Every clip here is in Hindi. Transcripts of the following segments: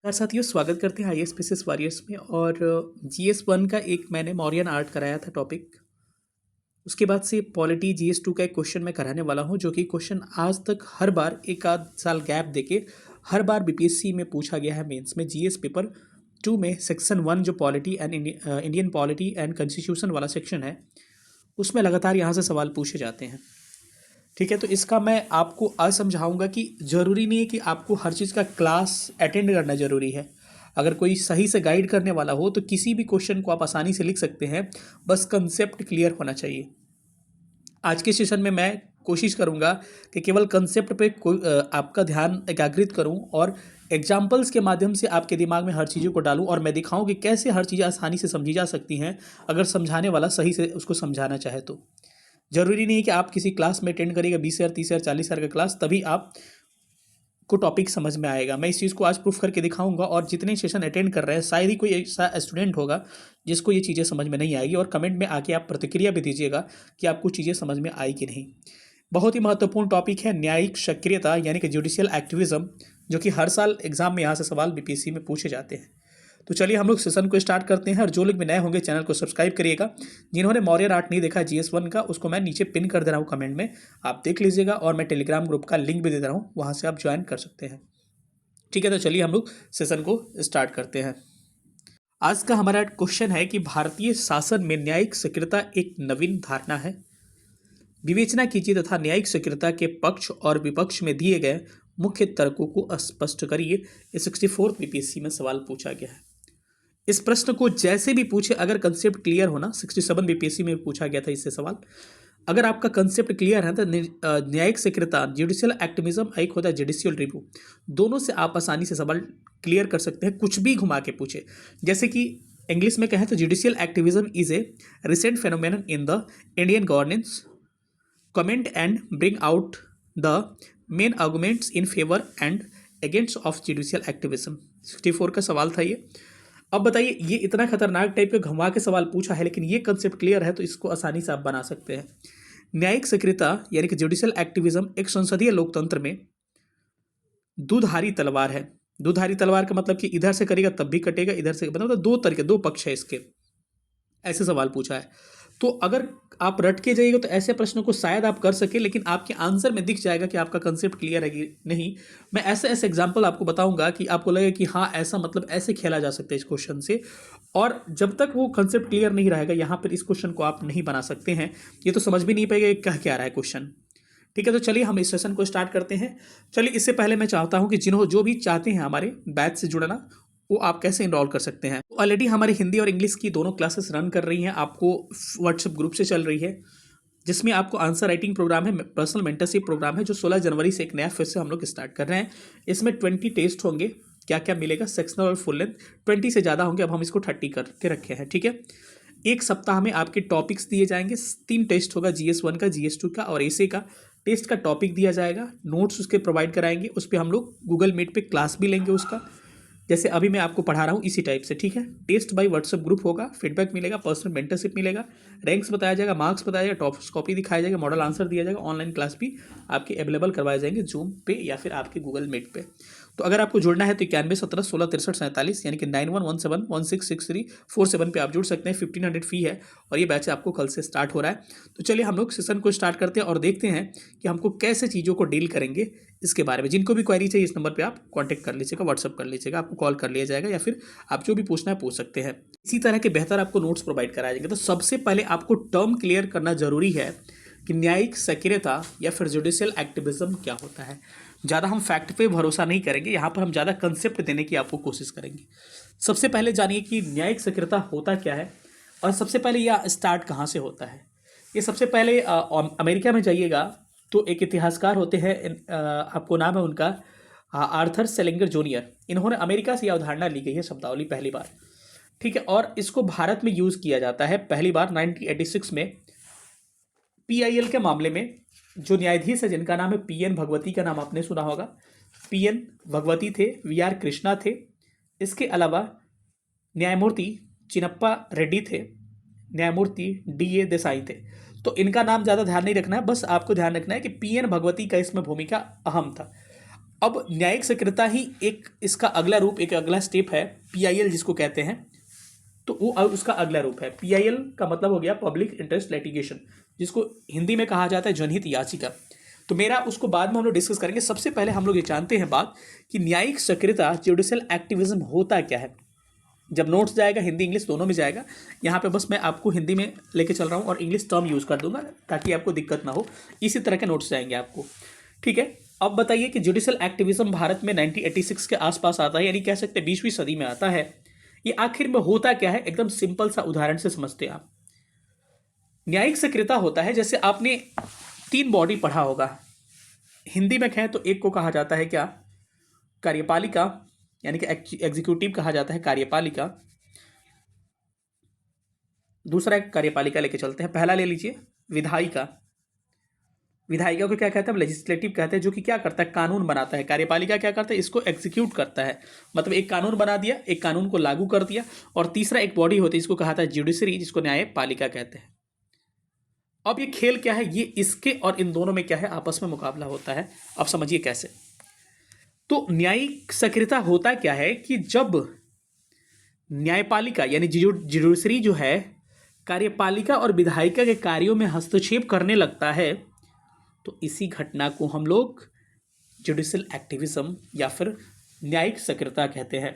यार साथियों, स्वागत करते हैं आईएएस पीसीएस वॉरियर्स में। और जीएस 1 का एक मैंने मौर्यन आर्ट कराया था टॉपिक। उसके बाद से पॉलिटी जीएस 2 का एक क्वेश्चन मैं कराने वाला हूं, जो कि क्वेश्चन आज तक हर बार एक आध साल गैप देके हर बार बीपीएससी में पूछा गया है। मेंस में जीएस पेपर 2 में सेक्शन 1 जो polity and Indian polity and constitution वाला सेक्शन है, उसमें लगातार यहाँ से सवाल पूछे जाते हैं। ठीक है, तो इसका मैं आपको आज समझाऊंगा कि ज़रूरी नहीं है कि आपको हर चीज़ का क्लास अटेंड करना ज़रूरी है। अगर कोई सही से गाइड करने वाला हो तो किसी भी क्वेश्चन को आप आसानी से लिख सकते हैं, बस कंसेप्ट क्लियर होना चाहिए। आज के सेशन में मैं कोशिश करूंगा कि केवल कंसेप्ट पे आपका ध्यान एकाग्रित करूं और एग्जाम्पल्स के माध्यम से आपके दिमाग में हर चीज़ों को डालूं और मैं दिखाऊं कि कैसे हर चीज़ें आसानी से समझी जा सकती हैं, अगर समझाने वाला सही से उसको समझाना चाहे तो। जरूरी नहीं है कि आप किसी क्लास में अटेंड करिएगा 20,000 30,000 40,000 का क्लास तभी आप को टॉपिक समझ में आएगा। मैं इस चीज़ को आज प्रूफ करके दिखाऊंगा और जितने सेशन अटेंड कर रहे हैं शायद ही कोई ऐसा स्टूडेंट होगा जिसको ये चीज़ें समझ में नहीं आएगी। और कमेंट में आके आप प्रतिक्रिया भी दीजिएगा कि आपको चीज़ें समझ में आई कि नहीं। बहुत ही महत्वपूर्ण टॉपिक है न्यायिक सक्रियता यानी कि जुडिशियल एक्टिविज्म, जो कि हर साल एग्जाम में यहाँ से सवाल बीपीएससी में पूछे जाते हैं। तो चलिए हम लोग सेशन को स्टार्ट करते हैं। और जो लोग भी नए होंगे चैनल को सब्सक्राइब करिएगा। जिन्होंने मौर्यन आर्ट नहीं देखा जीएस 1 का, उसको मैं नीचे पिन कर दे रहा हूँ कमेंट में, आप देख लीजिएगा। और मैं टेलीग्राम ग्रुप का लिंक भी दे रहा हूँ, वहाँ से आप ज्वाइन कर सकते हैं। ठीक है, तो चलिए हम लोग सेशन को स्टार्ट करते हैं। आज का हमारा क्वेश्चन है कि भारतीय शासन में न्यायिक सक्रियता एक नवीन धारणा है। विवेचना कीजिए तथा न्यायिक सक्रियता के पक्ष और विपक्ष में दिए गए मुख्य तर्कों को स्पष्ट करिए। 64th बीपीएससी में सवाल पूछा गया है। इस प्रश्न को जैसे भी पूछे, अगर कंसेप्ट क्लियर होना, 67 बीपीएससी में पूछा गया था इससे सवाल। अगर आपका कंसेप्ट क्लियर है तो न्यायिक सक्रियता, जुडिशियल एक्टिविज्म, एक होता है जुडिशियल रिव्यू, दोनों से आप आसानी से सवाल क्लियर कर सकते हैं, कुछ भी घुमा के पूछे। जैसे कि इंग्लिश में कहें तो judicial activism is a recent phenomenon in the Indian governance, comment and bring out the main arguments in favour and against of judicial activism. 64 का सवाल था ये। अब बताइए, ये इतना खतरनाक टाइप के घुमा के सवाल पूछा है, लेकिन ये कंसेप्ट क्लियर है तो इसको आसानी से आप बना सकते हैं। न्यायिक सक्रियता यानी कि जुडिशियल एक्टिविज्म एक संसदीय लोकतंत्र में दुधारी तलवार है। दुधारी तलवार का मतलब कि इधर से करेगा तब भी कटेगा, इधर से, मतलब दो तरीके, दो पक्ष है इसके। ऐसे सवाल पूछा है। तो अगर आप रट के जाइएगा तो ऐसे प्रश्नों को शायद आप कर सके, लेकिन आपके आंसर में दिख जाएगा कि आपका कंसेप्ट क्लियर है कि नहीं। मैं ऐसे ऐसे एग्जांपल आपको बताऊंगा कि आपको लगेगा कि हाँ ऐसा, मतलब ऐसे खेला जा सकता है इस क्वेश्चन से। और जब तक वो कंसेप्ट क्लियर नहीं रहेगा, यहाँ पर इस क्वेश्चन को आप नहीं बना सकते हैं। ये तो समझ भी नहीं पाएगा कह क्या रहा है क्वेश्चन। ठीक है, तो चलिए हम इस सेशन को स्टार्ट करते हैं। चलिए, इससे पहले मैं चाहता हूं कि जो भी चाहते हैं हमारे बैच से जुड़ना, वो आप कैसे इनरोल कर सकते हैं। ऑलरेडी हमारे हिंदी और इंग्लिश की दोनों क्लासेस रन कर रही हैं, आपको व्हाट्सएप ग्रुप से चल रही है, जिसमें आपको आंसर राइटिंग प्रोग्राम है, पर्सनल मेंटरशिप प्रोग्राम है, जो 16 जनवरी से एक नया फिर से हम लोग स्टार्ट कर रहे हैं। इसमें 20 टेस्ट होंगे। क्या क्या मिलेगा, सेक्शनल और फुल लेंथ। 20 से ज़्यादा होंगे, अब हम इसको 30 करके रखे हैं। ठीक है, एक सप्ताह में आपके टॉपिक्स दिए जाएंगे। 3 टेस्ट होगा, जीएस 1 का, जीएस 2 का और एसे का। टेस्ट का टॉपिक दिया जाएगा, नोट्स उसके प्रोवाइड कराएंगे, उस पर हम लोग गूगल मीट पे क्लास भी लेंगे उसका, जैसे अभी मैं आपको पढ़ा रहा हूँ इसी टाइप से। ठीक है, टेस्ट बाय व्हाट्सएप ग्रुप होगा, फीडबैक मिलेगा, पर्सनल मेंटरशिप मिलेगा, रैंक्स बताया जाएगा, मार्क्स बताया जाएगा, टॉप्स कॉपी दिखाया जाएगा, मॉडल आंसर दिया जाएगा, ऑनलाइन क्लास भी आपके अवेलेबल करवाए जाएंगे जूम पे या फिर आपके गूगल मीट पे। तो अगर आपको जुड़ना है तो 91 17 16 63 47 यानी कि 9117166347 पे आप जुड़ सकते हैं। 1500 फी है और ये बैच आपको कल से स्टार्ट हो रहा है। तो चलिए हम लोग सेशन को स्टार्ट करते हैं और देखते हैं कि हमको कैसे चीज़ों को डील करेंगे इसके बारे में। जिनको भी क्वेरी चाहिए इस नंबर पे आप कांटेक्ट कर लीजिएगा, व्हाट्सअप कर लीजिएगा, आपको कॉल कर लिया जाएगा या फिर आप जो भी पूछना है पूछ सकते हैं। इसी तरह के बेहतर आपको नोट्स प्रोवाइड कराए जाएंगे। तो सबसे पहले आपको टर्म क्लियर करना जरूरी है कि न्यायिक सक्रियता या फिर जुडिशियल एक्टिविज्म क्या होता है। ज़्यादा हम फैक्ट पे भरोसा नहीं करेंगे, यहाँ पर हम ज़्यादा कंसेप्ट देने की आपको कोशिश करेंगे। सबसे पहले जानिए कि न्यायिक सक्रियता होता क्या है और सबसे पहले यह स्टार्ट कहाँ से होता है। ये सबसे पहले अमेरिका में जाइएगा तो एक इतिहासकार होते हैं, आपको नाम है उनका, आर्थर सेलिंगर जूनियर। इन्होंने अमेरिका से यह अवधारणा ली गई है, शब्दावली पहली बार। ठीक है, और इसको भारत में यूज़ किया जाता है पहली बार 1986 में पीआईएल के मामले में। जो न्यायाधीश है जिनका नाम है पीएन भगवती, का नाम आपने सुना होगा, पीएन भगवती थे, वीआर कृष्णा थे। इसके अलावा न्यायमूर्ति चिन्नप्पा रेड्डी थे, न्यायमूर्ति डीए देसाई थे। तो इनका नाम ज़्यादा ध्यान नहीं रखना है, बस आपको ध्यान रखना है कि पीएन भगवती का इसमें भूमिका अहम था। अब न्यायिक सक्रियता ही एक इसका अगला रूप, एक अगला स्टेप है पीआईएल जिसको कहते हैं। तो वो उसका अगला रूप है। पीआईएल का मतलब हो गया पब्लिक इंटरेस्ट लिटिगेशन, जिसको हिंदी में कहा जाता है जनहित याचिका। तो मेरा उसको बाद में हम लोग डिस्कस करेंगे। सबसे पहले हम लोग ये जानते हैं बात कि न्यायिक सक्रियता जुडिशियल एक्टिविज्म होता क्या है। जब नोट्स जाएगा हिंदी इंग्लिश दोनों में जाएगा। यहाँ पे बस मैं आपको हिंदी में लेके चल रहा हूँ और इंग्लिश टर्म यूज़ कर दूंगा ताकि आपको दिक्कत ना हो। इसी तरह के नोट्स जाएंगे आपको, ठीक है। अब बताइए कि जुडिशियल एक्टिविज्म भारत में 1986 के आसपास आता है, यानी कह सकते हैं 20वीं सदी में आता है। ये आखिर में होता क्या है, एकदम सिंपल सा उदाहरण से समझते हैं आप। न्यायिक सक्रियता होता है, जैसे आपने 3 बॉडी पढ़ा होगा, हिंदी में कहें तो एक को कहा जाता है क्या, कार्यपालिका, यानी कि एग्जीक्यूटिव कहा जाता है कार्यपालिका। दूसरा एक कार्यपालिका लेके चलते हैं, पहला ले लीजिए विधायिका। विधायिका को क्या कहते हैं, लेजिस्लेटिव कहते हैं, जो कि क्या करता है, कानून बनाता है। कार्यपालिका क्या करता है, इसको एग्जीक्यूट करता है, मतलब एक कानून बना दिया, एक कानून को लागू कर दिया। और तीसरा एक बॉडी होती है, इसको कहा था जुडिशरी, जिसको न्यायपालिका कहते हैं। अब ये खेल क्या है, ये इसके और इन दोनों में क्या है, आपस में मुकाबला होता है। अब समझिए कैसे। तो न्यायिक सक्रियता होता क्या है कि जब न्यायपालिका यानी जुडिशरी जो है कार्यपालिका और विधायिका के कार्यों में हस्तक्षेप करने लगता है, तो इसी घटना को हम लोग जुडिशियल एक्टिविज्म या फिर न्यायिक सक्रियता कहते हैं।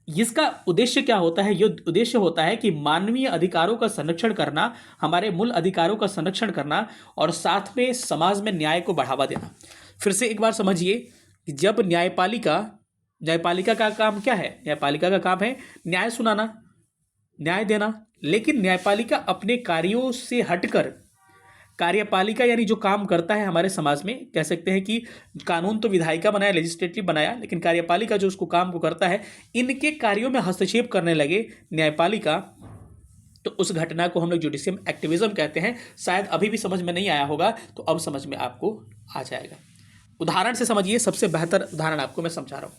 इसका उद्देश्य क्या होता है, ये उद्देश्य होता है कि मानवीय अधिकारों का संरक्षण करना, हमारे मूल अधिकारों का संरक्षण करना और साथ में समाज में न्याय को बढ़ावा देना। फिर से एक बार समझिए कि जब न्यायपालिका का काम क्या है, न्यायपालिका का काम है न्याय सुनाना, न्याय देना। लेकिन न्यायपालिका अपने कार्यों से हटकर कार्यपालिका यानी जो काम करता है हमारे समाज में, कह सकते हैं कि कानून तो विधायिका बनाया, लेजिस्लेटिव बनाया, लेकिन कार्यपालिका जो उसको काम को करता है, इनके कार्यों में हस्तक्षेप करने लगे न्यायपालिका, तो उस घटना को हम लोग जुडिशियल एक्टिविज्म कहते हैं। शायद अभी भी समझ में नहीं आया होगा, तो अब समझ में आपको आ जाएगा। उदाहरण से समझिए, सबसे बेहतर उदाहरण आपको मैं समझा रहा हूँ।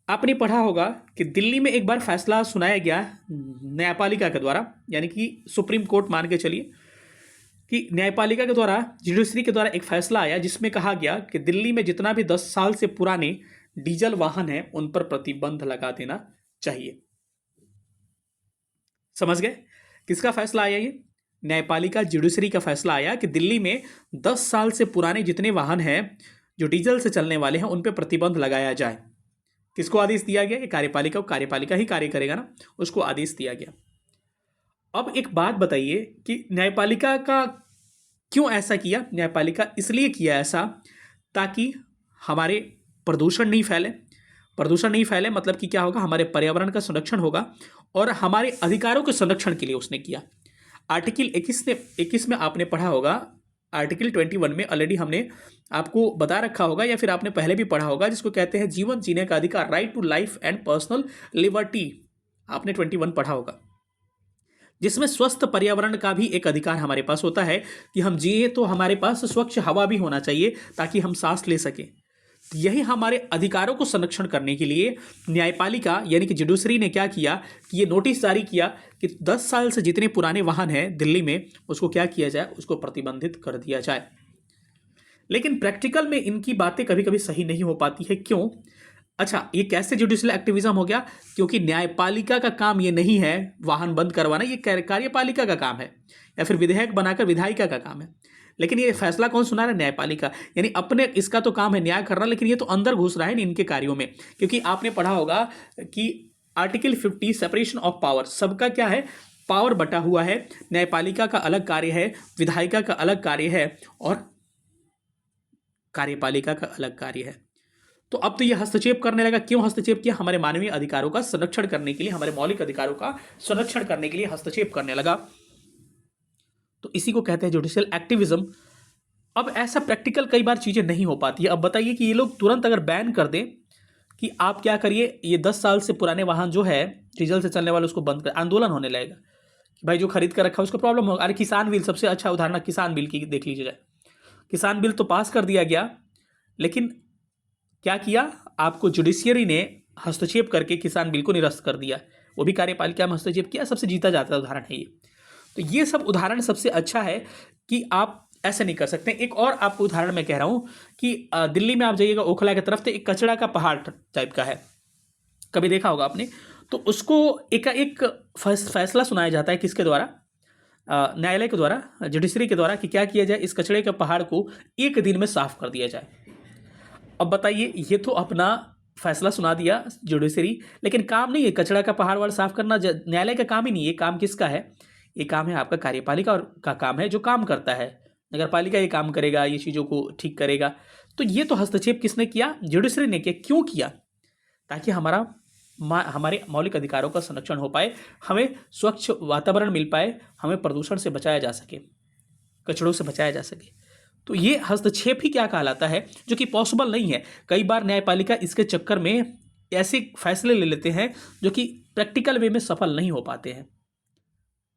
आपने पढ़ा होगा कि दिल्ली में एक बार फैसला सुनाया गया न्यायपालिका के द्वारा, यानी कि सुप्रीम कोर्ट मान के चलिए कि न्यायपालिका के द्वारा, जुडिशरी के द्वारा एक फैसला आया जिसमें कहा गया कि दिल्ली में जितना भी 10 साल से पुराने डीजल वाहन हैं उन पर प्रतिबंध लगा देना चाहिए। समझ गए किसका फैसला आया, ये न्यायपालिका जुडिशरी का फैसला आया कि दिल्ली में 10 साल से पुराने जितने वाहन हैं जो डीजल से चलने वाले हैं उन पर प्रतिबंध लगाया जाए। किसको आदेश दिया गया, ये कार्यपालिका को, कार्यपालिका ही कार्य करेगा ना, उसको आदेश दिया गया। अब एक बात बताइए कि न्यायपालिका का क्यों ऐसा किया। न्यायपालिका इसलिए किया ऐसा ताकि हमारे प्रदूषण नहीं फैले। प्रदूषण नहीं फैले मतलब कि क्या होगा, हमारे पर्यावरण का संरक्षण होगा और हमारे अधिकारों के संरक्षण के लिए उसने किया। आर्टिकल 21 में आपने पढ़ा होगा, आर्टिकल 21 में ऑलरेडी हमने आपको बता रखा होगा या फिर आपने पहले भी पढ़ा होगा, जिसको कहते हैं जीवन जीने का अधिकार, right to life and personal liberty. आपने 21 पढ़ा होगा, जिसमें स्वस्थ पर्यावरण का भी एक अधिकार हमारे पास होता है कि हम जिए तो हमारे पास स्वच्छ हवा भी होना चाहिए ताकि हम सांस ले सकें। यही हमारे अधिकारों को संरक्षण करने के लिए न्यायपालिका यानी कि जुडिशरी ने क्या किया कि ये नोटिस जारी किया कि 10 साल से जितने पुराने वाहन हैं दिल्ली में, उसको क्या किया जाए, उसको प्रतिबंधित कर दिया जाए। लेकिन प्रैक्टिकल में इनकी बातें कभी कभी सही नहीं हो पाती है। क्यों? अच्छा, ये कैसे जुडिशियल एक्टिविज्म हो गया? क्योंकि न्यायपालिका का काम ये नहीं है वाहन बंद करवाना, ये कार्यपालिका का काम है, या फिर विधेयक बनाकर विधायिका का काम है। लेकिन ये फैसला कौन सुना रहा है? न्यायपालिका। यानी अपने इसका तो काम है न्याय करना, लेकिन ये तो अंदर घुस रहा है इनके कार्यों में। क्योंकि आपने पढ़ा होगा कि आर्टिकल 50 सेपरेशन ऑफ पावर, सबका क्या है, पावर बटा हुआ है। न्यायपालिका का अलग कार्य है, विधायिका का अलग कार्य है और कार्यपालिका का अलग कार्य है। तो अब तो ये हस्तक्षेप करने लगा। क्यों हस्तक्षेप किया? हमारे मानवीय अधिकारों का संरक्षण करने के लिए, हमारे मौलिक अधिकारों का संरक्षण करने के लिए हस्तक्षेप करने लगा। तो इसी को कहते हैं जुडिशियल एक्टिविज्म। अब ऐसा प्रैक्टिकल कई बार चीजें नहीं हो पाती है। अब बताइए कि ये लोग तुरंत अगर बैन कर दें कि आप क्या करिए, ये 10 साल से पुराने वाहन जो है डीजल से चलने वाले उसको बंद कर, आंदोलन होने लगेगा कि भाई जो खरीद कर रखा है उसको प्रॉब्लम होगा। अरे किसान बिल, सबसे अच्छा उदाहरण किसान बिल की देख लीजिए। किसान बिल तो पास कर दिया गया, लेकिन क्या किया, आपको जुडिशियरी ने हस्तक्षेप करके किसान बिल को निरस्त कर दिया। वो भी कार्यपालिका में हस्तक्षेप किया, सबसे जीता जाता उदाहरण है ये। तो ये सब उदाहरण सबसे अच्छा है कि आप ऐसे नहीं कर सकते। एक और आपको उदाहरण मैं कह रहा हूँ कि दिल्ली में आप जाइएगा ओखला की तरफ, तो एक कचरा का पहाड़ टाइप का है, कभी देखा होगा आपने। तो उसको एक फैसला सुनाया जाता है किसके द्वारा, न्यायालय के द्वारा, जुडिशरी के द्वारा, कि क्या किया जाए, इस कचरे के पहाड़ को एक दिन में साफ कर दिया जाए। अब बताइए, ये तो अपना फैसला सुना दिया जुडिशरी, लेकिन काम नहीं है कचरा का पहाड़ वाड़ साफ करना, न्यायालय का काम ही नहीं है। काम किसका है? ये काम है आपका कार्यपालिका और का काम है, जो काम करता है। नगर पालिका ये काम करेगा, ये चीज़ों को ठीक करेगा। तो ये तो हस्तक्षेप किसने किया? जुडिशरी ने किया। क्यों किया? ताकि हमारे मौलिक अधिकारों का संरक्षण हो पाए, हमें स्वच्छ वातावरण मिल पाए, हमें प्रदूषण से बचाया जा सके, कचड़ों से बचाया जा सके। तो ये हस्तक्षेप ही क्या कहलाता है, जो कि पॉसिबल नहीं है। कई बार न्यायपालिका इसके चक्कर में ऐसे फैसले ले लेते हैं जो कि प्रैक्टिकल वे में सफल नहीं हो पाते हैं।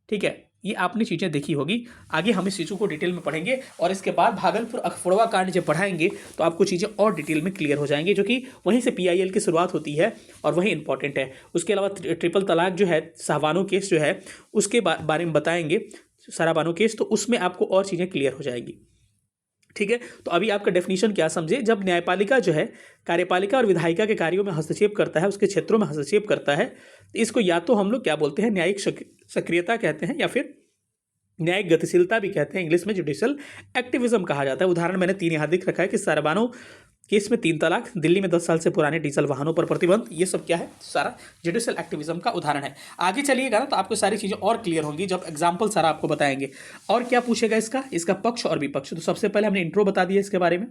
ठीक है, ये आपने चीज़ें देखी होगी। आगे हम इस चीज़ों को डिटेल में पढ़ेंगे और इसके बाद भागलपुर अखफोड़वा कांड जब पढ़ाएंगे तो आपको चीज़ें और डिटेल में क्लियर हो जाएंगी, जो कि वहीं से PIL की शुरुआत होती है और वही इंपॉर्टेंट है। उसके अलावा ट्रिपल तलाक जो है, शाहबानो केस जो है, उसके बारे में बताएंगे, साराबानो केस, तो उसमें आपको और चीज़ें क्लियर हो जाएंगी। ठीक है, तो अभी आपका डेफिनेशन क्या समझे, जब न्यायपालिका जो है कार्यपालिका और विधायिका के कार्यों में हस्तक्षेप करता है, उसके क्षेत्रों में हस्तक्षेप करता है, तो इसको या तो हम लोग क्या बोलते हैं, न्यायिक सक्रियता कहते हैं, या फिर न्यायिक गतिशीलता भी कहते हैं। इंग्लिश में जुडिशियल एक्टिविज्म कहा जाता है। उदाहरण मैंने 3 यहाँ दिख रखा है कि साराबानो केस में 3 तलाक, दिल्ली में 10 साल से पुराने डीजल वाहनों पर प्रतिबंध, ये सब क्या है, सारा जुडिशियल एक्टिविज्म का उदाहरण है। आगे चलिएगा ना तो आपको सारी चीज़ें और क्लियर होंगी जब एग्जाम्पल सारा आपको बताएंगे। और क्या पूछेगा इसका पक्ष और विपक्ष। तो सबसे पहले हमने इंट्रो बता दिया इसके बारे में,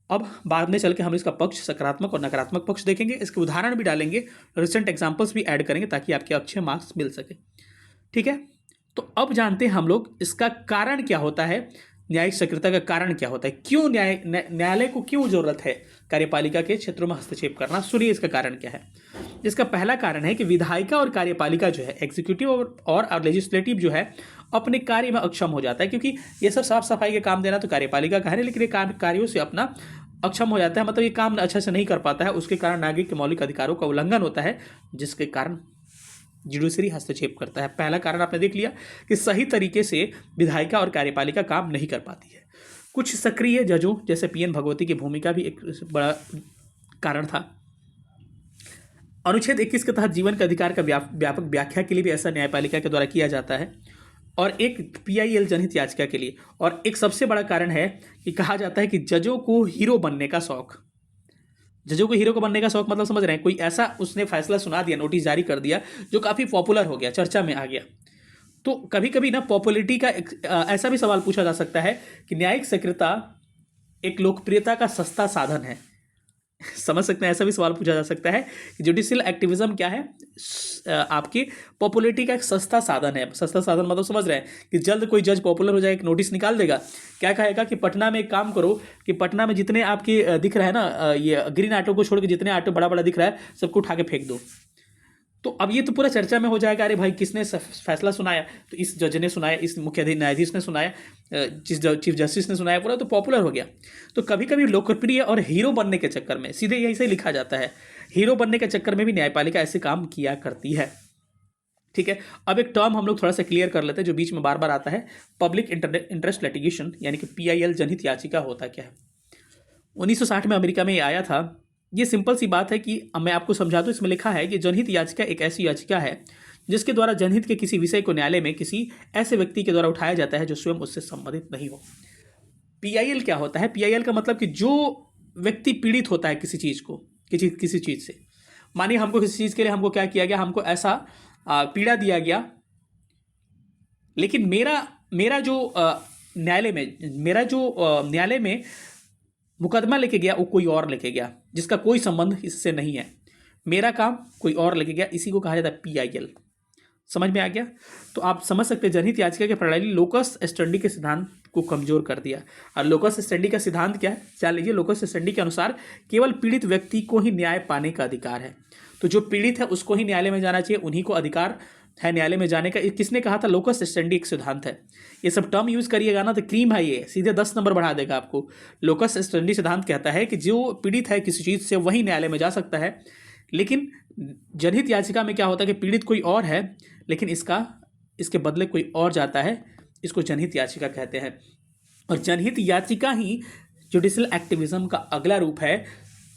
अब बाद में चल के हम इसका पक्ष, सकारात्मक और नकारात्मक पक्ष देखेंगे, इसके उदाहरण भी डालेंगे, रिसेंट एग्जाम्पल्स भी ऐड करेंगे ताकि आपके अच्छे मार्क्स मिल सके। ठीक है, तो अब जानते हैं हम लोग इसका कारण क्या होता है, न्यायिक सक्रियता का कारण क्या होता है, क्यों न्यायालय को क्यों जरूरत है कार्यपालिका के क्षेत्रों में हस्तक्षेप करना। सुनिए इसका कारण क्या है। इसका पहला कारण है कि विधायिका और कार्यपालिका जो है, एग्जीक्यूटिव और लेजिस्लेटिव जो है, अपने कार्य में अक्षम हो जाता है, क्योंकि ये सब साफ सफाई के काम देना तो कार्यपालिका का है, लेकिन ये कार्यों से अपना अक्षम हो जाता है, मतलब ये काम अच्छे से नहीं कर पाता है। उसके कारण नागरिक के मौलिक अधिकारों का उल्लंघन होता है, जिसके कारण जुडिशरी हस्तक्षेप करता है। पहला कारण आपने देख लिया कि सही तरीके से विधायिका और कार्यपालिका काम नहीं कर पाती है। कुछ सक्रिय जजों जैसे PN भगवती की भूमिका भी एक बड़ा कारण था। अनुच्छेद 21 के तहत जीवन के अधिकार का व्यापक व्याख्या के लिए भी ऐसा न्यायपालिका के द्वारा किया जाता है, और एक PIL जनहित याचिका के लिए। और एक सबसे बड़ा कारण है कि कहा जाता है कि जजों को हीरो बनने का शौक, जजों को हीरो को बनने का शौक मतलब समझ रहे हैं, कोई ऐसा उसने फैसला सुना दिया, नोटिस जारी कर दिया जो काफ़ी पॉपुलर हो गया, चर्चा में आ गया। तो कभी कभी ना पॉपुलरिटी का ऐसा भी सवाल पूछा जा सकता है कि न्यायिक सक्रियता एक लोकप्रियता का सस्ता साधन है। समझ सकते हैं, ऐसा भी सवाल पूछा जा सकता है कि जुडिशियल एक्टिविज्म क्या है, आपकी पॉपुलरिटी का एक सस्ता साधन है। सस्ता साधन मतलब समझ रहे हैं कि जल्द कोई जज पॉपुलर हो जाए, एक नोटिस निकाल देगा, क्या कहेगा कि पटना में एक काम करो, कि पटना में जितने आपके दिख रहा है ना, ये ग्रीन ऑटो को छोड़ के जितने ऑटो बड़ा बड़ा दिख रहा है सबको उठा के फेंक दो। तो अब ये तो पूरा चर्चा में हो जाएगा, अरे भाई किसने फैसला सुनाया, तो इस जज ने सुनाया, इस मुख्य न्यायाधीश ने सुनाया, चीफ जस्टिस ने सुनाया, पूरा तो पॉपुलर हो गया। तो कभी कभी लोकप्रिय और हीरो बनने के चक्कर में, सीधे यही से लिखा जाता है, हीरो बनने के चक्कर में भी न्यायपालिका ऐसे काम किया करती है। ठीक है, अब एक टर्म हम लोग थोड़ा सा क्लियर कर लेते हैं जो बीच में बार बार आता है, पब्लिक इंटरेस्ट लिटिगेशन, यानी कि PIL जनहित याचिका होता क्या है। 1960 में अमेरिका में ये आया था। ये सिंपल सी बात है कि मैं आपको समझा दूं, इसमें लिखा है कि जनहित याचिका एक ऐसी याचिका है जिसके द्वारा जनहित के किसी विषय को न्यायालय में किसी ऐसे व्यक्ति के द्वारा उठाया जाता है जो स्वयं उससे संबंधित नहीं हो। PIL क्या होता है? PIL का मतलब कि जो व्यक्ति पीड़ित होता है किसी चीज़ को, किसी चीज़ से, मानिए हमको किसी चीज़ के लिए हमको क्या किया गया, हमको ऐसा पीड़ा दिया गया, लेकिन मेरा जो न्यायालय में मुकदमा लेके गया वो कोई और लेके गया जिसका कोई संबंध इससे नहीं है, मेरा काम कोई और लेके गया, इसी को कहा जाता है PIL। समझ में आ गया? तो आप समझ सकते हैं जनहित याचिका की प्रणाली लोकस स्टैंडी के सिद्धांत को कमजोर कर दिया। और लोकस स्टैंडी का सिद्धांत क्या है जान लीजिए। लोकस स्टैंडी के अनुसार केवल पीड़ित व्यक्ति को ही न्याय पाने का अधिकार है, तो जो पीड़ित है उसको ही न्यायालय में जाना चाहिए, उन्हीं को अधिकार है न्यायालय में जाने का। किसने कहा था? लोकस स्टैंडी एक सिद्धांत है। ये सब टर्म यूज करिएगा ना तो क्रीम है, ये सीधे 10 नंबर बढ़ा देगा आपको। लोकस स्टैंडी सिद्धांत कहता है कि जो पीड़ित है किसी चीज़ से वही न्यायालय में जा सकता है, लेकिन जनहित याचिका में क्या होता है कि पीड़ित कोई और है लेकिन इसके बदले कोई और जाता है, इसको जनहित याचिका कहते हैं। और जनहित याचिका ही जुडिशियल एक्टिविज्म का अगला रूप है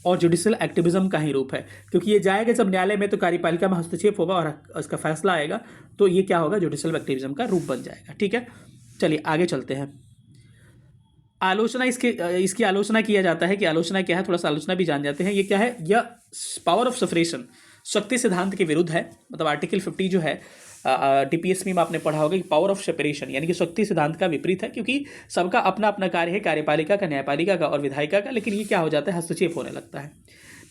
और जुडिशियल एक्टिविज्म का ही रूप है, क्योंकि ये जाएगा जब न्यायालय में तो कार्यपालिका में हस्तक्षेप होगा और उसका फैसला आएगा, तो ये क्या होगा, जुडिशियल एक्टिविज्म का रूप बन जाएगा। ठीक है, चलिए आगे चलते हैं। आलोचना, इसकी आलोचना किया जाता है कि आलोचना क्या है, थोड़ा सा आलोचना भी जान जाते हैं। ये क्या है, यह पावर ऑफ सेपरेशन, शक्ति सिद्धांत के विरुद्ध है। मतलब आर्टिकल 50 जो है DPSP में आपने पढ़ा होगा कि पावर ऑफ सेपरेशन यानी कि शक्ति सिद्धांत का विपरीत है, क्योंकि सबका अपना अपना कार्य है, कार्यपालिका का, न्यायपालिका का और विधायिका का, लेकिन ये क्या हो जाता है, हस्तक्षेप होने लगता है।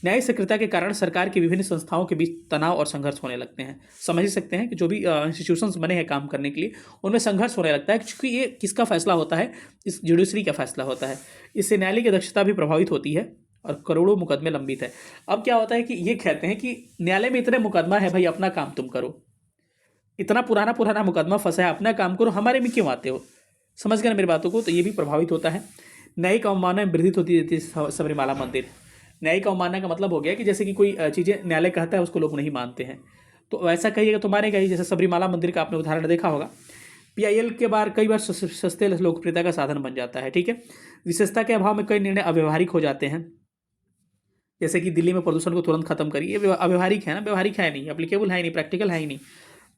न्यायिक सक्रियता के कारण सरकार की विभिन्न संस्थाओं के बीच तनाव और संघर्ष होने लगते हैं। समझ ही सकते हैं कि जो भी इंस्टीट्यूशंस बने हैं काम करने के लिए, उनमें संघर्ष होने लगता है, क्योंकि ये किसका फैसला होता है, इस जुडिशरी का फैसला होता है। इससे न्यायालय की दक्षता भी प्रभावित होती है और करोड़ों मुकदमे लंबित है। अब क्या होता है कि ये कहते हैं कि न्यायालय में इतने मुकदमा है, भाई अपना काम तुम करो, इतना पुराना मुकदमा फंसा है, अपना काम करो, हमारे में क्यों आते हो। समझ गए ना मेरी बातों को। तो ये भी प्रभावित होता है। न्यायिक अवमानना में वृद्धि होती रहती है। सबरीमाला मंदिर, न्यायिक अवमानना का मतलब हो गया कि जैसे कि कोई चीज़ें न्यायालय कहता है उसको लोग नहीं मानते हैं, तो वैसा कहिएगा तो मानेगा ही। जैसे सबरीमाला मंदिर का आपने उदाहरण देखा होगा। PIL के बार कई बार सस्ते लोकप्रियता का साधन बन जाता है। ठीक है, विशेषता के अभाव में कई निर्णय अव्यवहारिक हो जाते हैं। जैसे कि दिल्ली में प्रदूषण को तुरंत खत्म करिए, अव्यवहारिक है ना, व्यवहारिक है नहीं, एप्लीकेबल है नहीं, प्रैक्टिकल है ही नहीं।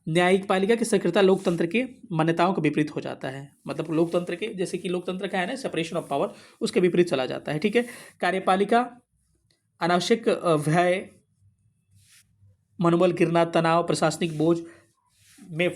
न्यायिक पालिका की सक्रियता लोकतंत्र के मान्यताओं के विपरीत हो जाता है। मतलब लोकतंत्र के, जैसे कि लोकतंत्र का है ना सेपरेशन ऑफ पावर, उसके विपरीत चला जाता है। ठीक है, कार्यपालिका अनावश्यक व्यय, मनोबल गिरना, तनाव, प्रशासनिक बोझ में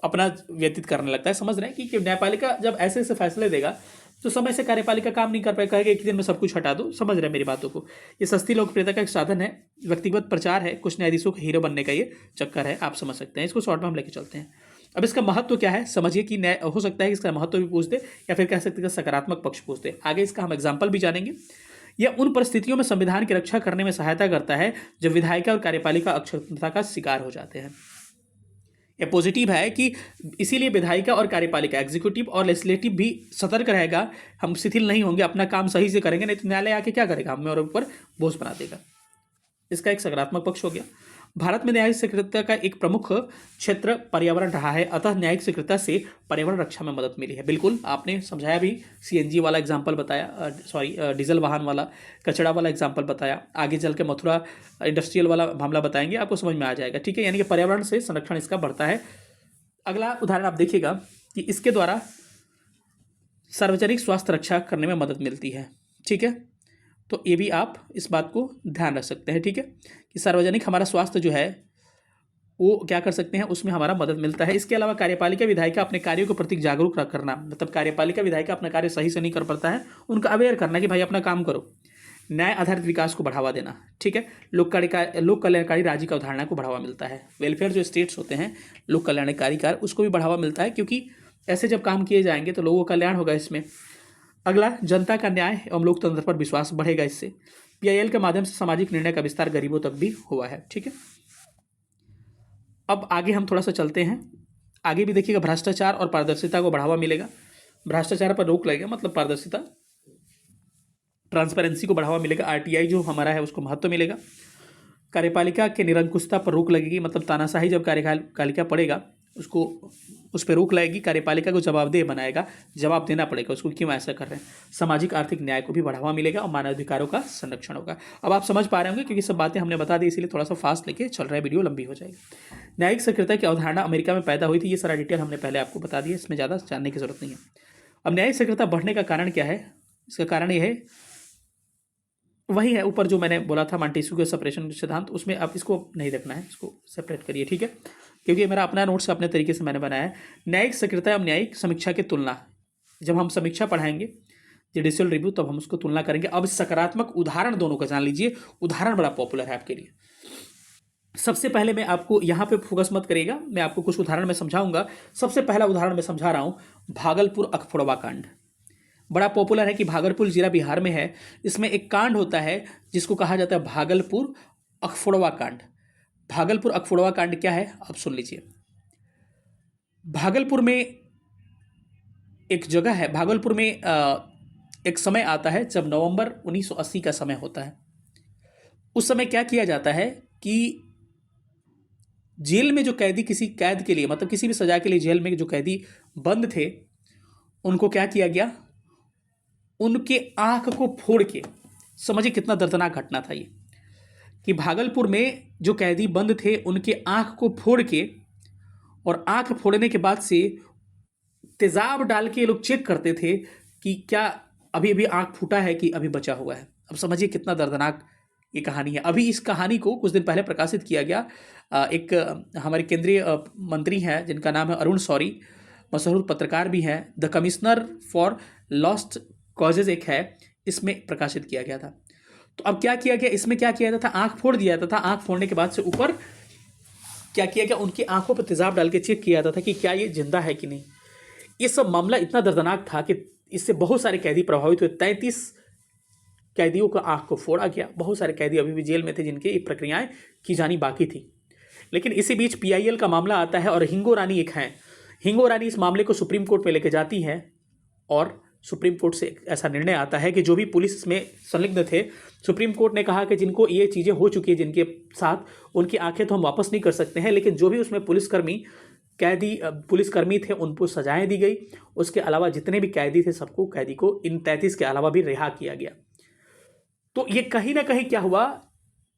अपना व्यतीत करने लगता है। समझ रहे हैं कि न्यायपालिका जब ऐसे ऐसे फैसले देगा तो समय से कार्यपालिका काम नहीं कर पाएगा, कहेगा एक दिन में सब कुछ हटा दो। समझ रहे हैं मेरी बातों को। ये सस्ती लोकप्रियता का एक साधन है, व्यक्तिगत प्रचार है, कुछ न्यायाधीशों के हीरो बनने का ये चक्कर है। आप समझ सकते हैं, इसको शॉर्ट में हम लेके चलते हैं। अब इसका महत्व क्या है समझिए, कि न्याय हो सकता है कि इसका महत्व भी पूछ दे या फिर कह सकते हैं सकारात्मक पक्ष पूछ दे। आगे इसका हम एग्जाम्पल भी जानेंगे। यह उन परिस्थितियों में संविधान की रक्षा करने में सहायता करता है जब विधायिका और कार्यपालिका अक्षमता का शिकार हो जाते हैं। यह पॉजिटिव है कि इसीलिए विधायिका और कार्यपालिका, एग्जीक्यूटिव और लेजिस्लेटिव भी सतर्क रहेगा। हम शिथिल नहीं होंगे, अपना काम सही से करेंगे, नहीं तो न्यायालय आके क्या करेगा, हमें और ऊपर बोझ बना देगा। इसका एक सकारात्मक पक्ष हो गया। भारत में न्यायिक सक्रियता का एक प्रमुख क्षेत्र पर्यावरण रहा है, अतः न्यायिक सक्रियता से पर्यावरण रक्षा में मदद मिली है। बिल्कुल आपने समझाया भी, CNG वाला एग्जाम्पल बताया, डीजल वाहन वाला, कचरा वाला एग्जाम्पल बताया। आगे चल के मथुरा इंडस्ट्रियल वाला मामला बताएंगे, आपको समझ में आ जाएगा। ठीक है, यानी कि पर्यावरण से संरक्षण इसका बढ़ता है। अगला उदाहरण आप देखिएगा कि इसके द्वारा सार्वजनिक स्वास्थ्य रक्षा करने में मदद मिलती है। ठीक है, तो ये भी आप इस बात को ध्यान रख सकते हैं। ठीक है, कि सार्वजनिक हमारा स्वास्थ्य जो है वो क्या कर सकते हैं, उसमें हमारा मदद मिलता है। इसके अलावा कार्यपालिका विधायिका अपने कार्यों के प्रति जागरूक करना, मतलब कार्यपालिका विधायिका अपना कार्य सही से नहीं कर पाता है, उनका अवेयर करना कि भाई अपना काम करो। न्याय आधारित विकास को बढ़ावा देना। ठीक है, लोक कल्याणकारी राज्य का अवधारणा को बढ़ावा मिलता है। वेलफेयर जो स्टेट्स होते हैं, लोक कल्याणकारी कार्य, उसको भी बढ़ावा मिलता है, क्योंकि ऐसे जब काम किए जाएंगे तो लोगों का कल्याण होगा इसमें। अगला, जनता का न्याय एवं लोकतंत्र पर विश्वास बढ़ेगा इससे। PIL के माध्यम से सामाजिक निर्णय का विस्तार गरीबों तक भी हुआ है। ठीक है, अब आगे हम थोड़ा सा चलते हैं। आगे भी देखिएगा, भ्रष्टाचार और पारदर्शिता को बढ़ावा मिलेगा। भ्रष्टाचार पर रोक लगेगा, मतलब पारदर्शिता, ट्रांसपेरेंसी को बढ़ावा मिलेगा। RTI जो हमारा है उसको महत्व मिलेगा। कार्यपालिका के निरंकुशता पर रोक लगेगी, मतलब तानाशाही जब कार्यपालिका पड़ेगा उसको, उस पर रोक लगेगी। कार्यपालिका को जवाबदेह बनाएगा, जवाब देना पड़ेगा उसको क्यों ऐसा कर रहे हैं। सामाजिक आर्थिक न्याय को भी बढ़ावा मिलेगा और मानवाधिकारों का संरक्षण होगा। अब आप समझ पा रहे होंगे, क्योंकि सब बातें हमने बता दी, इसीलिए थोड़ा सा फास्ट लेके चल रहा है, वीडियो लंबी हो जाएगी। न्यायिक सक्रियता की अवधारणा अमेरिका में पैदा हुई थी, ये सारा डिटेल हमने पहले आपको बता दिया, इसमें ज़्यादा जानने की जरूरत नहीं है। अब न्यायिक सक्रियता बढ़ने का कारण क्या है, इसका कारण यह है, वही है ऊपर जो मैंने बोला था मॉन्टेस्क्यू के सेपरेशन सिद्धांत, उसमें आप इसको नहीं देखना है, इसको सेपरेट करिए। ठीक है, क्योंकि मेरा अपना नोट्स अपने तरीके से मैंने बनाया है। न्यायिक सक्रियता एवं न्यायिक समीक्षा की तुलना, जब हम समीक्षा पढ़ाएंगे जुडिशियल रिव्यू, तब हम उसको तुलना करेंगे। अब सकारात्मक उदाहरण दोनों का जान लीजिए, उदाहरण बड़ा पॉपुलर है आपके लिए। सबसे पहले मैं आपको यहाँ पे फोकस मत करिएगा, मैं आपको कुछ उदाहरण में समझाऊंगा। सबसे पहला उदाहरण मैं समझा रहा हूँ, भागलपुर अखफोड़वा कांड। बड़ा पॉपुलर है कि भागलपुर जिला बिहार में है। इसमें एक कांड होता है जिसको कहा जाता है भागलपुर अखफोड़वा कांड। भागलपुर अखफोड़वा कांड क्या है, आप सुन लीजिए। भागलपुर में एक जगह है, भागलपुर में एक समय आता है जब नवंबर 1980 का समय होता है। उस समय क्या किया जाता है कि जेल में जो कैदी किसी कैद के लिए, मतलब किसी भी सजा के लिए जेल में जो कैदी बंद थे, उनको क्या किया गया, उनके आंख को फोड़ के, समझिए कितना दर्दनाक घटना था ये, कि भागलपुर में जो कैदी बंद थे उनके आंख को फोड़ के, और आंख फोड़ने के बाद से तेजाब डाल के ये लोग चेक करते थे कि क्या अभी अभी आंख फूटा है कि अभी बचा हुआ है। अब समझिए कितना दर्दनाक ये कहानी है। अभी इस कहानी को कुछ दिन पहले प्रकाशित किया गया। एक हमारे केंद्रीय मंत्री हैं जिनका नाम है अरुण शौरी, मशहूर पत्रकार भी हैं, the commissioner for lost causes एक है, इसमें प्रकाशित किया गया था। तो अब क्या किया गया, इसमें क्या किया जाता था, आंख फोड़ दिया जाता था। आंख फोड़ने के बाद से ऊपर क्या किया गया, उनकी आंखों पर तेजाब डाल के चेक किया जाता था कि क्या ये जिंदा है कि नहीं। ये सब मामला इतना दर्दनाक था कि इससे बहुत सारे कैदी प्रभावित हुए। 33 कैदियों का आंख को फोड़ा गया। बहुत सारे कैदी अभी भी जेल में थे जिनकी ये प्रक्रियाएं की जानी बाकी थी। लेकिन इसी बीच पीआईएल का मामला आता है और हिंगो रानी एक हैं। हिंगो रानी इस मामले को सुप्रीम कोर्ट में लेके जाती हैं और सुप्रीम कोर्ट से ऐसा निर्णय आता है कि जो भी पुलिस में संलिग्न थे, सुप्रीम कोर्ट ने कहा कि जिनको ये चीज़ें हो चुकी है जिनके साथ, उनकी आंखें तो हम वापस नहीं कर सकते हैं, लेकिन जो भी उसमें पुलिसकर्मी थे उनको सजाएं दी गई। उसके अलावा जितने भी कैदी थे सबको, कैदी को इन 33 के अलावा भी रिहा किया गया। तो ये कहीं ना कहीं क्या हुआ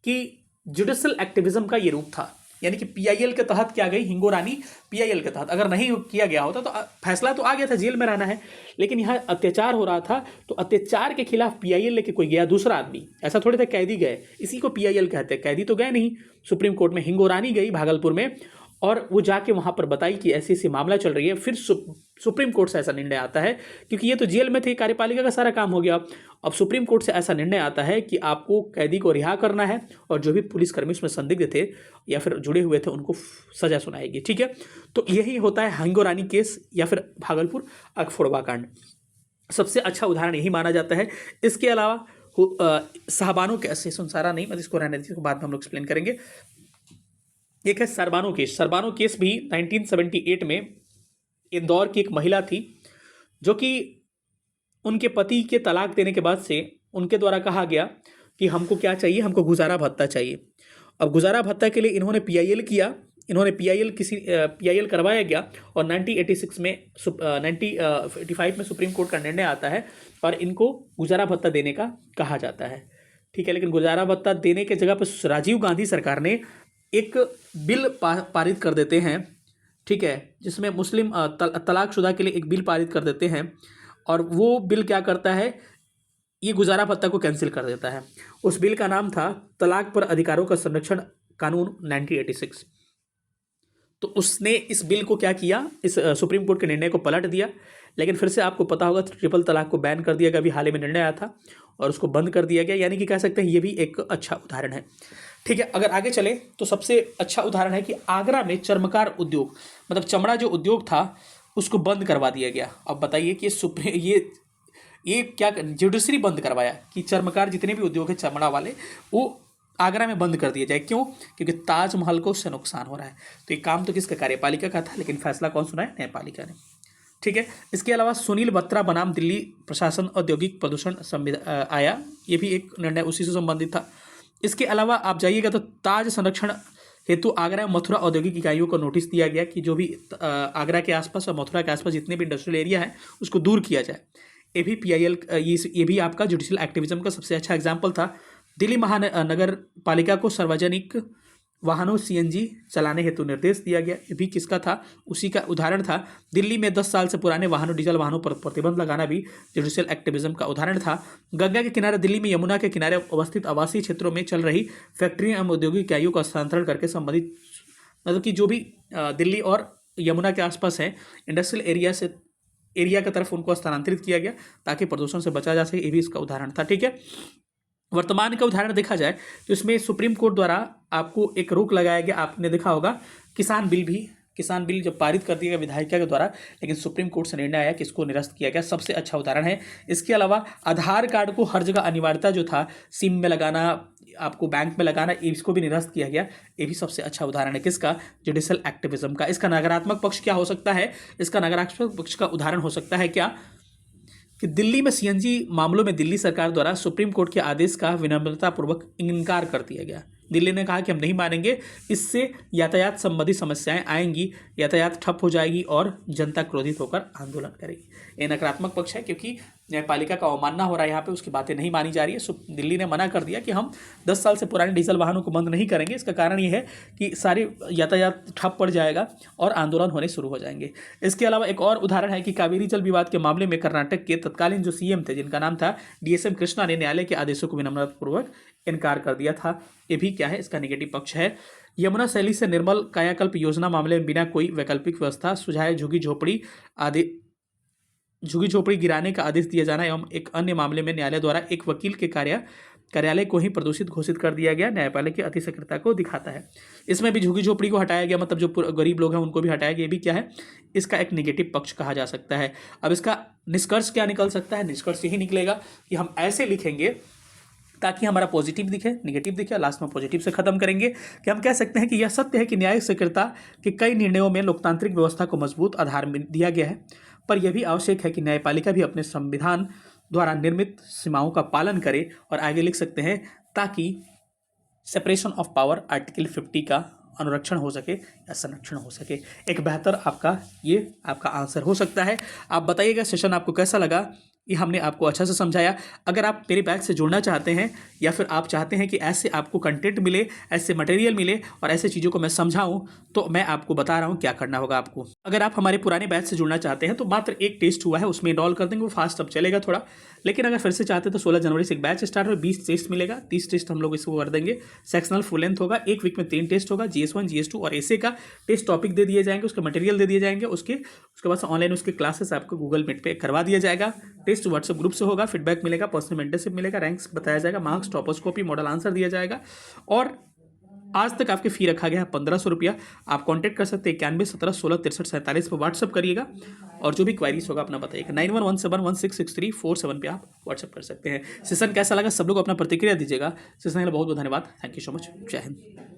कि जुडिशल एक्टिविज्म का ये रूप था। यानी कि पीआईएल के तहत क्या गई हिंगो रानी, पीआईएल के तहत। अगर नहीं किया गया होता तो फैसला तो आ गया था, जेल में रहना है, लेकिन यहाँ अत्याचार हो रहा था तो अत्याचार के खिलाफ पीआईएल लेके कोई गया, दूसरा आदमी। ऐसा थोड़े थे कैदी गए, इसी को पीआईएल कहते हैं। कैदी तो गए नहीं सुप्रीम कोर्ट में, हिंगो रानी गई भागलपुर में और वो जाके वहाँ पर बताई कि ऐसी ऐसी मामला चल रही है। फिर सुप्रीम कोर्ट से ऐसा निर्णय आता है, क्योंकि ये तो जेल में थे, कार्यपालिका का सारा काम हो गया। अब सुप्रीम कोर्ट से ऐसा निर्णय आता है कि आपको कैदी को रिहा करना है और जो भी पुलिसकर्मी उसमें संदिग्ध थे या फिर जुड़े हुए थे उनको सजा सुनाएगी। ठीक है, तो यही होता है हिंगो रानी केस या फिर भागलपुर अखफोड़वा कांड। सबसे अच्छा उदाहरण यही माना जाता है। इसके अलावा साहबानो केस, सुनसारा नहीं, मतलब इसको रहने दीजिए, इसको बाद में हम लोग एक्सप्लेन करेंगे। एक है सरबानो केस। सरबानो केस भी 1978 में इंदौर की एक महिला थी जो कि उनके पति के तलाक देने के बाद से उनके द्वारा कहा गया कि हमको क्या चाहिए, हमको गुजारा भत्ता चाहिए। अब गुजारा भत्ता के लिए इन्होंने पीआईएल किया, इन्होंने पीआईएल करवाया गया और 1985 में सुप्रीम कोर्ट का निर्णय आता है और इनको गुजारा भत्ता देने का कहा जाता है। ठीक है, लेकिन गुजारा भत्ता देने के जगह पर राजीव गांधी सरकार ने एक बिल पारित कर देते हैं, ठीक है, जिसमें मुस्लिम तलाकशुदा के लिए एक बिल पारित कर देते हैं और वो बिल क्या करता है, ये गुजारा भत्ता को कैंसिल कर देता है। उस बिल का नाम था तलाक पर अधिकारों का संरक्षण कानून 1986। तो उसने इस बिल को क्या किया, इस सुप्रीम कोर्ट के निर्णय को पलट दिया। लेकिन फिर से आपको पता होगा ट्रिपल तलाक को बैन कर दिया गया, अभी हाल ही में निर्णय आया था और उसको बंद कर दिया गया। यानी कि कह सकते हैं ये भी एक अच्छा उदाहरण है। ठीक है, अगर आगे चले तो सबसे अच्छा उदाहरण है कि आगरा में चर्मकार उद्योग, मतलब चमड़ा जो उद्योग था उसको बंद करवा दिया गया। अब बताइए कि ये क्या जुडिशरी बंद करवाया कि चर्मकार जितने भी उद्योग है चमड़ा वाले वो आगरा में बंद कर दिया जाए। क्यों? क्योंकि ताजमहल को उससे नुकसान हो रहा है। तो ये काम तो किसका, कार्यपालिका का था, लेकिन फैसला कौन सुना है, न्यायपालिका ने। ठीक है, इसके अलावा सुनील बत्रा बनाम दिल्ली प्रशासन औद्योगिक प्रदूषण आया, ये भी एक निर्णय उसी से संबंधित था। इसके अलावा आप जाइएगा तो ताज संरक्षण हेतु आगरा मथुरा औद्योगिक इकाइयों को नोटिस दिया गया कि जो भी आगरा के आसपास और मथुरा के आसपास जितने भी इंडस्ट्रियल एरिया है उसको दूर किया जाए। ये भी पीआईएल, ये भी आपका जुडिशियल एक्टिविज्म का सबसे अच्छा एग्जाम्पल था। दिल्ली महानगर पालिका को सार्वजनिक वाहनों सीएनजी चलाने हेतु निर्देश दिया गया। ये भी किसका था, उसी का उदाहरण था। दिल्ली में 10 साल से पुराने वाहनों, डीजल वाहनों पर प्रतिबंध लगाना भी जुडिशियल एक्टिविज्म का उदाहरण था। गंगा के किनारे, दिल्ली में यमुना के किनारे अवस्थित आवासीय क्षेत्रों में चल रही फैक्ट्रियां एवं औद्योगिक इकाइयों का स्थानांतरण करके संबंधित, मतलब कि जो भी दिल्ली और यमुना के आसपास है इंडस्ट्रियल एरिया की तरफ उनको स्थानांतरित किया गया ताकि प्रदूषण से बचा जा सके। ये भी इसका उदाहरण था। ठीक है, वर्तमान का उदाहरण देखा जाए तो इसमें सुप्रीम कोर्ट द्वारा आपको एक रोक लगाया गया। आपने देखा होगा किसान बिल जब पारित कर दिया गया विधायिका के द्वारा, लेकिन सुप्रीम कोर्ट से निर्णय आया कि इसको निरस्त किया गया। सबसे अच्छा उदाहरण है। इसके अलावा आधार कार्ड को हर जगह अनिवार्यता जो था, सिम में लगाना, आपको बैंक में लगाना, इसको भी निरस्त किया गया। ये भी सबसे अच्छा उदाहरण है किसका, जुडिशियल एक्टिविज्म का। इसका नकारात्मक पक्ष क्या हो सकता है, इसका नकारात्मक पक्ष का उदाहरण हो सकता है क्या कि दिल्ली में सीएनजी मामलों में दिल्ली सरकार द्वारा सुप्रीम कोर्ट के आदेश का विनम्रतापूर्वक इनकार कर दिया गया। दिल्ली ने कहा कि हम नहीं मानेंगे, इससे यातायात संबंधी समस्याएं आएंगी, यातायात ठप हो जाएगी और जनता क्रोधित होकर आंदोलन करेगी। ये नकारात्मक पक्ष है क्योंकि न्यायपालिका का अवमानना हो रहा है यहाँ पे, उसकी बातें नहीं मानी जा रही है। सो दिल्ली ने मना कर दिया कि हम 10 साल से पुराने डीजल वाहनों को बंद नहीं करेंगे। इसका कारण ये है कि सारे यातायात ठप पड़ जाएगा और आंदोलन होने शुरू हो जाएंगे। इसके अलावा एक और उदाहरण है कि कावेरी जल विवाद के मामले में कर्नाटक के तत्कालीन जो सीएम थे, जिनका नाम था डीएसएम कृष्णा, ने न्यायालय के आदेशों को विनम्रतापूर्वक इनकार कर दिया था। ये भी क्या है, इसका नेगेटिव पक्ष है। यमुना शैली से निर्मल कायाकल्प योजना मामले में बिना कोई वैकल्पिक व्यवस्था सुझाए झुग्गी झोपड़ी गिराने का आदेश दिया जाना एवं एक अन्य मामले में न्यायालय द्वारा एक वकील के कार्यालय को ही प्रदूषित घोषित कर दिया गया, न्यायपालिका की अतिसक्रियता को दिखाता है। इसमें भी झुग्गी झोपड़ी को हटाया गया, मतलब जो गरीब लोग हैं उनको भी हटाया गया। ये भी क्या है, इसका एक नेगेटिव पक्ष कहा जा सकता है। अब इसका निष्कर्ष क्या निकल सकता है? निष्कर्ष यही निकलेगा कि हम ऐसे लिखेंगे ताकि हमारा पॉजिटिव दिखे, नेगेटिव दिखे, लास्ट में पॉजिटिव से खत्म करेंगे कि हम कह सकते हैं कि यह सत्य है कि न्यायिक सक्रियता के कई निर्णयों में लोकतांत्रिक व्यवस्था को मजबूत आधार दिया गया है, पर यह भी आवश्यक है कि न्यायपालिका भी अपने संविधान द्वारा निर्मित सीमाओं का पालन करे। और आगे लिख सकते हैं ताकि सेपरेशन ऑफ पावर आर्टिकल 50 का अनुरक्षण हो सके या संरक्षण हो सके। एक बेहतर आपका आंसर हो सकता है। आप बताइएगा सेशन आपको कैसा लगा, ये हमने आपको अच्छा से समझाया। अगर आप मेरे बैच से जुड़ना चाहते हैं या फिर आप चाहते हैं कि ऐसे आपको कंटेंट मिले, ऐसे मटेरियल मिले और ऐसे चीज़ों को मैं समझाऊं, तो मैं आपको बता रहा हूं क्या करना होगा आपको। अगर आप हमारे पुराने बैच से जुड़ना चाहते हैं तो मात्र एक टेस्ट हुआ है, उसमें इनरोल कर देंगे, वो फास्ट अब चलेगा थोड़ा। लेकिन अगर फिर से चाहते हैं तो 16 जनवरी से एक बैच स्टार्ट हो, 20 टेस्ट मिलेगा, 30 टेस्ट हम लोग इसको कर देंगे। सेक्शनल फुल लेंथ होगा, एक वीक में 3 टेस्ट होगा, GS1 GS2 और ऐसे का टेस्ट टॉपिक दे दिए जाएंगे, उसके मटेरियल दे दिए जाएंगे, उसके बाद ऑनलाइन उसके क्लासेस आपको गूगल मीट पे करवा दिया जाएगा। टेस्ट व्हाट्सएप ग्रुप से होगा, फीडबैक मिलेगा, पर्सनल मेंटरशिप मिलेगा, रैंक्स बताया जाएगा, मार्क्स, टॉपोस्कोपी, मॉडल आंसर दिया जाएगा। और आज तक आपके फी रखा गया है 1500 रुपया। आप कांटेक्ट कर सकते हैं 91 17 16 63 47 पर व्हाट्सअप करिएगा और जो भी क्वारीज होगा अपना बताइएगा। 9117166347 पे आप व्हाट्सअप कर सकते हैं। सेशन कैसा लगा, सब लोग अपना प्रतिक्रिया दीजिएगा। सेशन के लिए बहुत बहुत धन्यवाद। Thank you so much. जय हिंद।